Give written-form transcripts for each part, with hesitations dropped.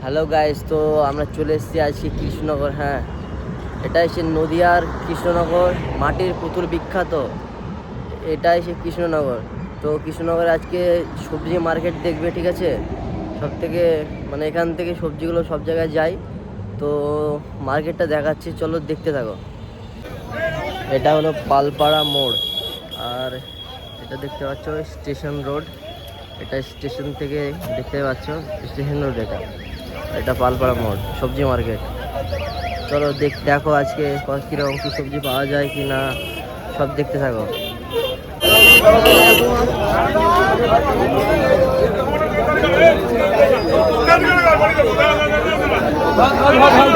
Hello guys, তো আমরা চলে এসেছি আজকে কৃষ্ণনগর। হ্যাঁ, এটা এসে নদিয়ার কৃষ্ণনগর, মাটির পুতুল বিখ্যাত। এটা এসে কৃষ্ণনগর। তো কৃষ্ণনগরে আজকে সবজি মার্কেট দেখবে, ঠিক আছে? সব থেকে মানে এখান থেকে সবজিগুলো সব জায়গায় যায়। তো মার্কেটটা দেখাচ্ছি, চলো দেখতে থাকো। এটা হলো পালপাড়া মোড়, আর এটা দেখতে পাচ্ছ স্টেশন রোড। এটা স্টেশন থেকে দেখতে পাচ্ছ স্টেশন রোড। এটা পালপাড়া মোড় সবজি মার্কেট। চলো দেখো আজকে কীরকম কী সবজি পাওয়া যায় কি না, সব দেখতে থাকো।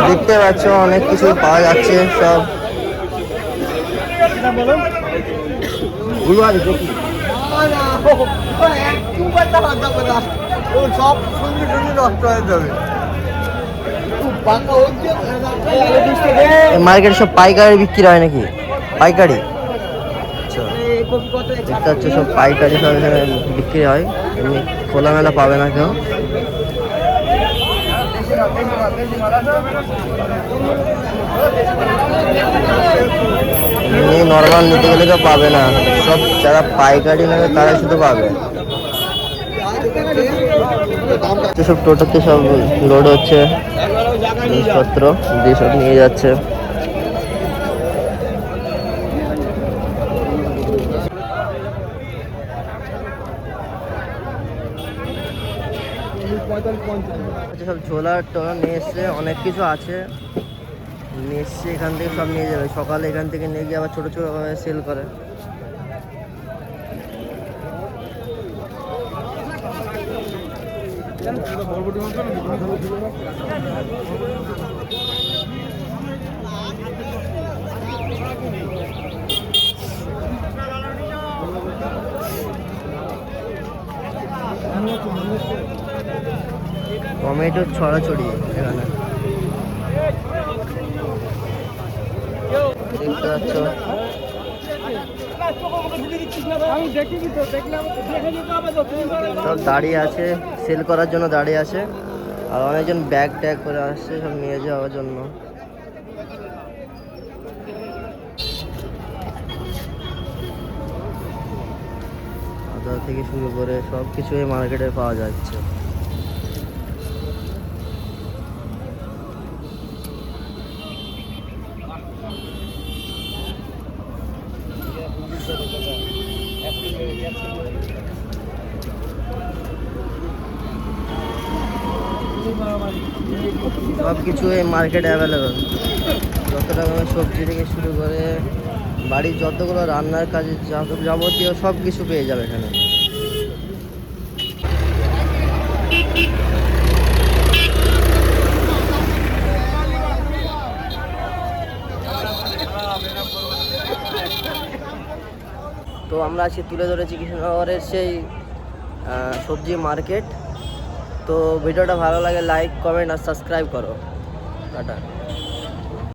দেখতে পাচ্ছ অনেক কিছু পাওয়া যাচ্ছে, সব সব সঙ্গে সঙ্গে নষ্ট হয়ে যাবে। মার্কেট সব পাইকারি বিক্রি হয় নাকি? পাইকারি দেখতে হচ্ছে, সব পাইকারি সব এখানে বিক্রি হয়, এমনি খোলামেলা পাবে না কেউ। এমনি নর্মাল নিতে গেলে কেউ পাবে না, সব যারা পাইকারি নেবে তারাই শুধু পাবে। সব টোটোতে সব লোড হচ্ছে, জিনিসপত্র দিয়ে সব নিয়ে যাচ্ছে। সব ঝোলা টোলা নিয়ে এসছে, অনেক কিছু আছে নিয়ে এসছে, এখান থেকে সব নিয়ে যাবে। সকালে এখান থেকে নিয়ে গিয়ে আবার ছোটো ছোটো সেল করে। টমেটো ছড়াছড়ি এখানে দেখতে পাচ্ছ। সব দাঁড়িয়ে আছে, সেল করার জন্য দাঁড়িয়ে আছে, আর অনেকজন ব্যাগ ট্যাগ করে আসছে সব নিয়ে যাওয়ার জন্য। আদা থেকে শুরু করে সব কিছু এই মার্কেটে পাওয়া যাচ্ছে। সব কিছু এই মার্কেটে অ্যাভেলেবেল। যত রকমের সবজি থেকে শুরু করে বাড়ির যতগুলো রান্নার কাজে যাবতীয় সব কিছু পেয়ে যাবে এখানে। তো আমরা আজকে তুলে ধরেছি কৃষ্ণনগরের সেই সবজি মার্কেট। তো ভিডিওটা ভালো লাগে লাইক, কমেন্ট আর সাবস্ক্রাইব করো। টাটা।